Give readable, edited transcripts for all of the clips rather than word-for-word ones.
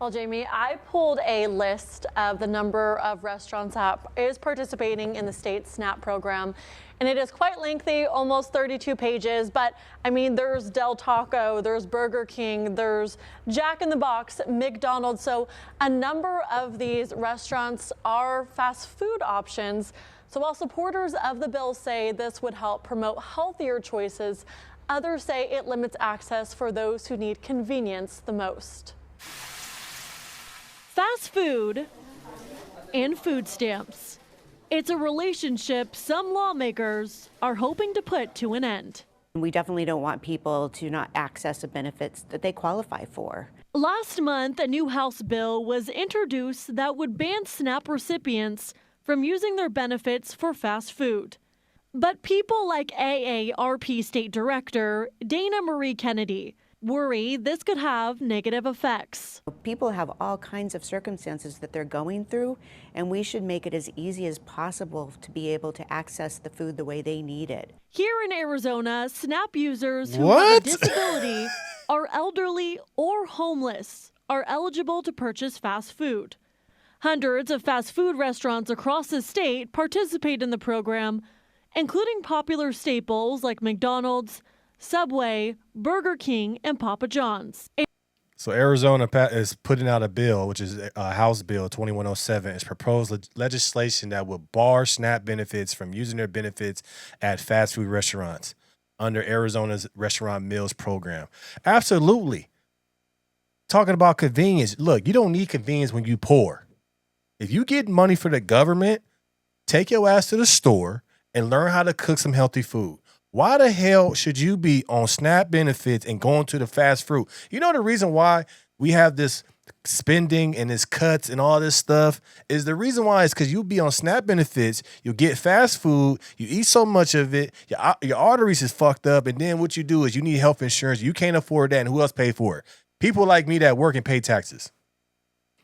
Well, Jamie, I pulled a list of the number of restaurants that is participating in the state SNAP program, and it is quite lengthy, almost 32 pages. But I mean, there's Del Taco, there's Burger King, there's Jack in the Box, McDonald's. So a number of these restaurants are fast food options. So while supporters of the bill say this would help promote healthier choices, others say it limits access for those who need convenience the most. Fast food and food stamps. It's a relationship some lawmakers are hoping to put to an end. We definitely don't want people to not access the benefits that they qualify for. Last month, a new House bill was introduced that would ban SNAP recipients from using their benefits for fast food. But people like AARP State Director Dana Marie Kennedy worry this could have negative effects. People have all kinds of circumstances that they're going through, and we should make it as easy as possible to be able to access the food the way they need it. Here in Arizona, SNAP users who have a disability, are elderly, or homeless are eligible to purchase fast food. Hundreds of fast food restaurants across the state participate in the program, including popular staples like McDonald's, Subway, Burger King, and Papa John's. So Arizona is putting out a bill, which is House Bill 2107. It's proposed legislation that would bar SNAP benefits from using their benefits at fast food restaurants under Arizona's Restaurant Meals Program. Absolutely. Talking about convenience. Look, you don't need convenience when you poor. If you get money for the government, take your ass to the store and learn how to cook some healthy food. Why the hell should you be on SNAP benefits and going to the fast food? You know the reason why we have this spending and this cuts and all this stuff is the reason why is because you'll be on SNAP benefits, you'll get fast food, you eat so much of it, your arteries is fucked up, and then what you do is you need health insurance, you can't afford that, and who else pay for it? People like me that work and pay taxes.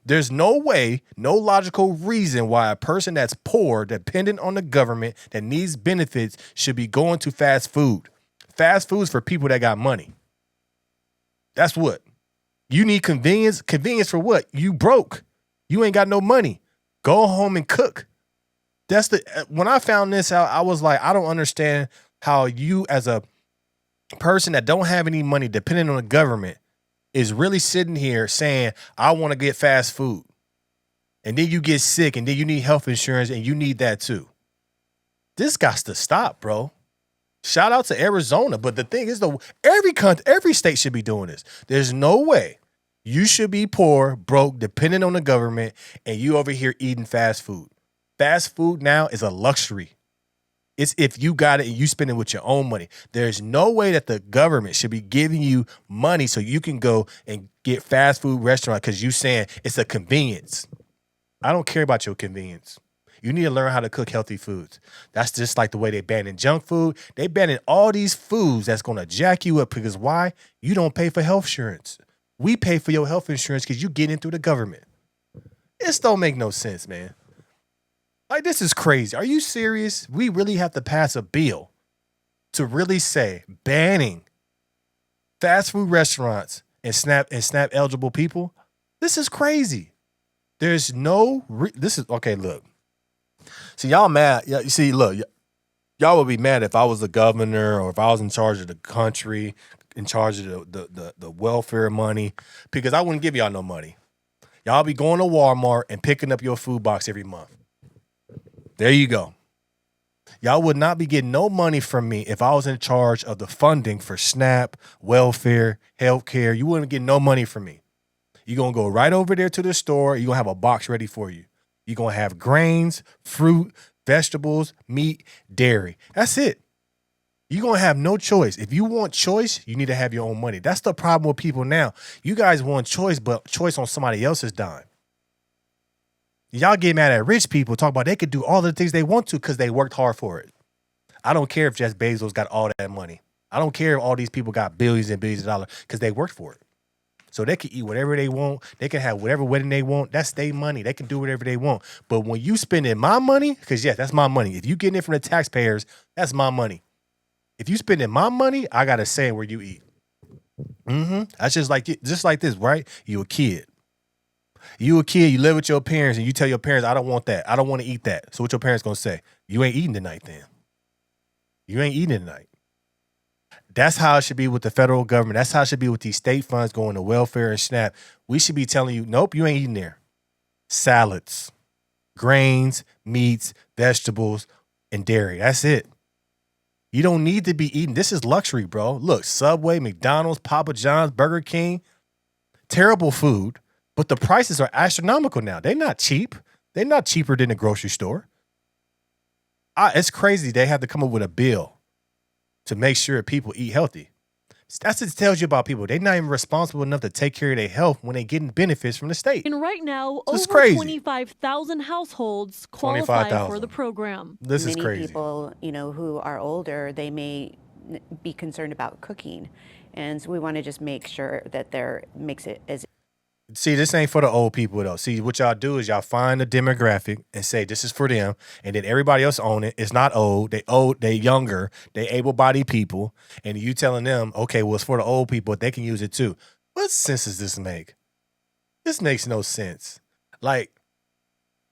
There's no way, no logical reason why a person that's poor, dependent on the government, that needs benefits should be going to fast food. Fast food's for people that got money. That's what. You need convenience. Convenience for what? You broke. You ain't got no money. Go home and cook. When I found this out, I was like, I don't understand how you as a person that don't have any money, dependent on the government, is really sitting here saying, I want to get fast food. And then you get sick and then you need health insurance and you need that too. This got to stop, bro. Shout out to Arizona. But the thing is, though, every state should be doing this. There's no way you should be poor, broke, dependent on the government, and you over here eating fast food. Fast food now is a luxury. It's if you got it and you spend it with your own money. There's no way that the government should be giving you money so you can go and get fast food restaurant because you saying it's a convenience. I don't care about your convenience. You need to learn how to cook healthy foods. That's just like the way they banning junk food. They banning all these foods that's going to jack you up because why? You don't pay for health insurance. We pay for your health insurance because you get in through the government. This don't make no sense, man. Like, this is crazy. Are you serious? We really have to pass a bill to really say banning fast food restaurants and SNAP eligible people? This is crazy. There's no this is okay, look. See, y'all mad. Yeah, you see, look, y'all would be mad if I was the governor or if I was in charge of the country, in charge of the welfare money, because I wouldn't give y'all no money. Y'all be going to Walmart and picking up your food box every month. There you go. Y'all would not be getting no money from me if I was in charge of the funding for SNAP, welfare, healthcare. You wouldn't get no money from me. You're going to go right over there to the store. You're going to have a box ready for you. You're going to have grains, fruit, vegetables, meat, dairy. That's it. You're going to have no choice. If you want choice, you need to have your own money. That's the problem with people now. You guys want choice, but choice on somebody else's dime. Y'all get mad at rich people, talk about they could do all the things they want to because they worked hard for it. I don't care if Jeff Bezos got all that money. I don't care if all these people got billions and billions of dollars because they worked for it. So they can eat whatever they want. They can have whatever wedding they want. That's their money. They can do whatever they want. But when you spending my money, because yes, that's my money. If you getting it from the taxpayers, that's my money. If you spending my money, I got to say where you eat. That's just like this, right? You a kid. You a kid, you live with your parents, and you tell your parents, I don't want that. I don't want to eat that. So what your parents gonna say? You ain't eating tonight then. You ain't eating tonight. That's how it should be with the federal government. That's how it should be with these state funds going to welfare and SNAP. We should be telling you, nope, you ain't eating there. Salads, grains, meats, vegetables, and dairy. That's it. You don't need to be eating. This is luxury, bro. Look, Subway, McDonald's, Papa John's, Burger King, terrible food, but the prices are astronomical now. They're not cheap. They're not cheaper than the grocery store. It's crazy. They have to come up with a bill to make sure people eat healthy. That's what it tells you about people. They're not even responsible enough to take care of their health when they're getting benefits from the state. And right now, This is over crazy. 25,000 households qualify for 25,000. the program. This is Many crazy. people, who are older, they may be concerned about cooking. And so we want to just make sure that makes it as See, this ain't for the old people though. See, what y'all do is y'all find a demographic and say this is for them, and then everybody else own it. It's not old. They younger. They able-bodied people, and you telling them, okay, well, it's for the old people, but they can use it too. What sense does this make? This makes no sense. Like,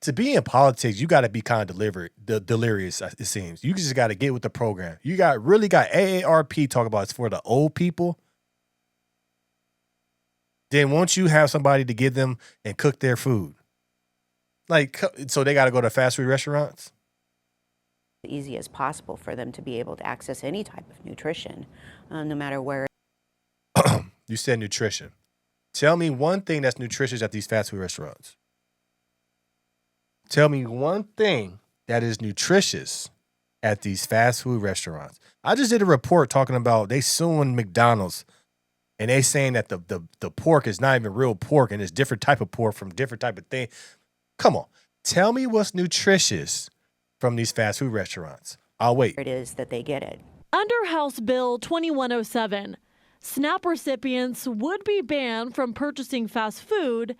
to be in politics, you got to be kind of delirious. It seems you just got to get with the program. You really got AARP talk about it's for the old people. Then won't you have somebody to give them and cook their food? Like, so they got to go to fast food restaurants? easy as possible for them to be able to access any type of nutrition, no matter where. You said nutrition. Tell me one thing that's nutritious at these fast food restaurants. Tell me one thing that is nutritious at these fast food restaurants. I just did a report talking about they suing McDonald's, and they saying that the pork is not even real pork and it's different type of pork from different type of thing. Come on. Tell me what's nutritious from these fast food restaurants. I'll wait. It is that they get it. Under House Bill 2107, SNAP recipients would be banned from purchasing fast food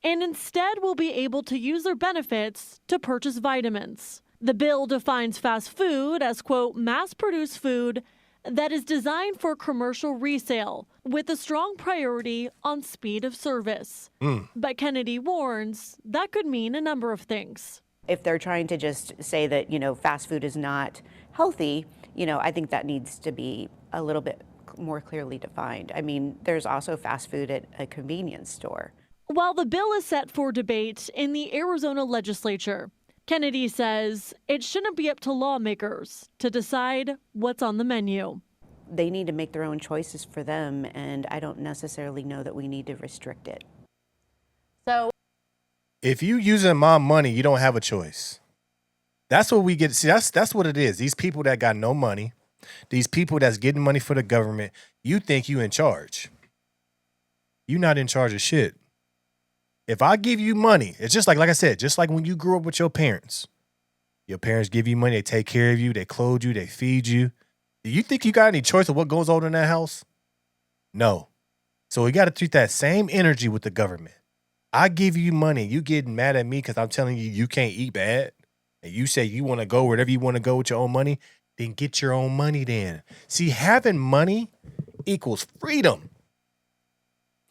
and instead will be able to use their benefits to purchase vitamins. The bill defines fast food as, quote, mass-produced food that is designed for commercial resale with a strong priority on speed of service. But Kennedy warns that could mean a number of things. If they're trying to just say that, fast food is not healthy, I think that needs to be a little bit more clearly defined. I mean, there's also fast food at a convenience store. While the bill is set for debate in the Arizona legislature, Kennedy says it shouldn't be up to lawmakers to decide what's on the menu. They need to make their own choices for them, and I don't necessarily know that we need to restrict it. So If you using my money, you don't have a choice. That's what we get. See, that's what it is. These people that got no money, these people that's getting money for the government, you think you in charge. You not in charge of shit. If I give you money, it's just like I said, just like when you grew up with your parents. Your parents give you money, they take care of you, they clothe you, they feed you. Do you think you got any choice of what goes on in that house? No. So we got to treat that same energy with the government. I give you money, you getting mad at me because I'm telling you you can't eat bad, and you say you want to go wherever you want to go with your own money, then get your own money then. See, having money equals freedom.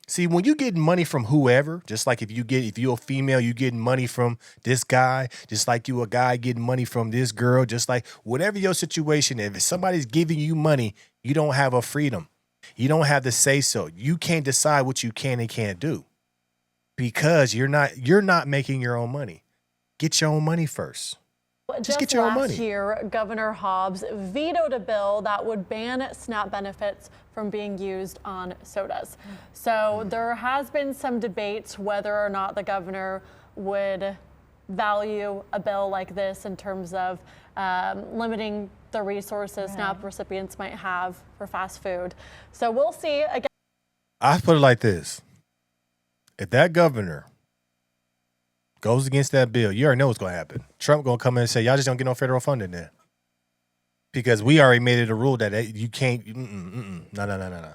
See, when you get money from whoever, just like if you're a female, you getting money from this guy, just like you a guy getting money from this girl, just like whatever your situation, if somebody's giving you money, you don't have a freedom. You don't have to say so. You can't decide what you can and can't do because you're not making your own money. Get your own money first. Just get your own money. Last year, Governor Hobbs vetoed a bill that would ban SNAP benefits from being used on sodas. So there has been some debates whether or not the governor would value a bill like this in terms of limiting the resources SNAP recipients might have for fast food. So we'll see. Again, I put it like this. If that governor goes against that bill, you already know what's going to happen. Trump going to come in and say, y'all just don't get no federal funding then. Because we already made it a rule that you can't, no.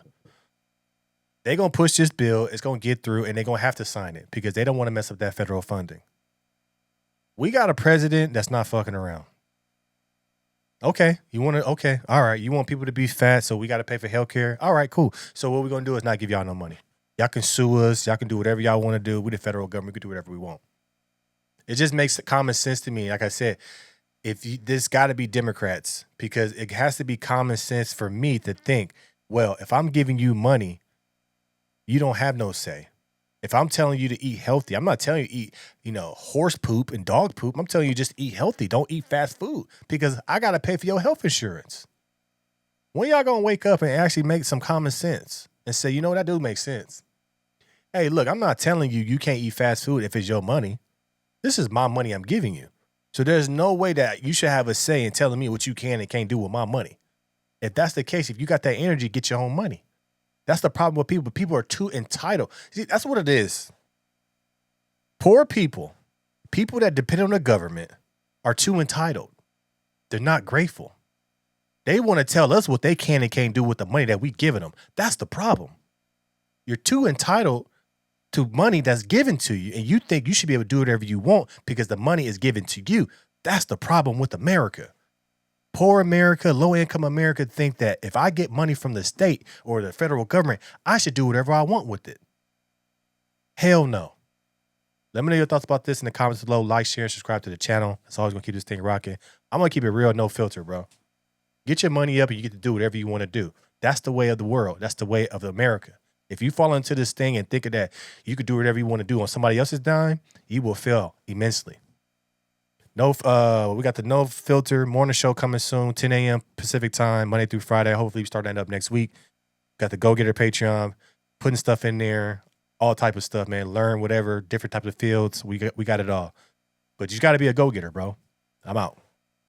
They're going to push this bill, it's going to get through, and they're going to have to sign it because they don't want to mess up that federal funding. We got a president that's not fucking around. Okay, all right, you want people to be fat, so we got to pay for health care? All right, cool. So what we're going to do is not give y'all no money. Y'all can sue us. Y'all can do whatever y'all want to do. We the federal government. We can do whatever we want. It just makes common sense to me. Like I said, this got to be Democrats, because it has to be common sense for me to think, well, if I'm giving you money, you don't have no say. If I'm telling you to eat healthy, I'm not telling you to eat, horse poop and dog poop. I'm telling you just eat healthy. Don't eat fast food, because I got to pay for your health insurance. When y'all going to wake up and actually make some common sense and say, you know, that do make sense. Hey, look, I'm not telling you can't eat fast food if it's your money. This is my money I'm giving you. So there's no way that you should have a say in telling me what you can and can't do with my money. If that's the case, if you got that energy, get your own money. That's the problem with people. People are too entitled. See, that's what it is. Poor people, people that depend on the government, are too entitled. They're not grateful. They want to tell us what they can and can't do with the money that we giving them. That's the problem. You're too entitled to money that's given to you, and you think you should be able to do whatever you want because the money is given to you. That's the problem with America. Poor America, low-income America think that if I get money from the state or the federal government, I should do whatever I want with it. Hell no. Let me know your thoughts about this in the comments below. Like, share, and subscribe to the channel. It's always going to keep this thing rocking. I'm going to keep it real, no filter, bro. Get your money up and you get to do whatever you want to do. That's the way of the world. That's the way of America. If you fall into this thing and think of that you could do whatever you want to do on somebody else's dime, you will fail immensely. We got the No Filter morning show coming soon, 10 a.m. Pacific time, Monday through Friday. Hopefully we start that up next week. Got the Go Getter Patreon, putting stuff in there, all type of stuff, man. Learn whatever, different types of fields. We got it all. But you got to be a go-getter, bro. I'm out.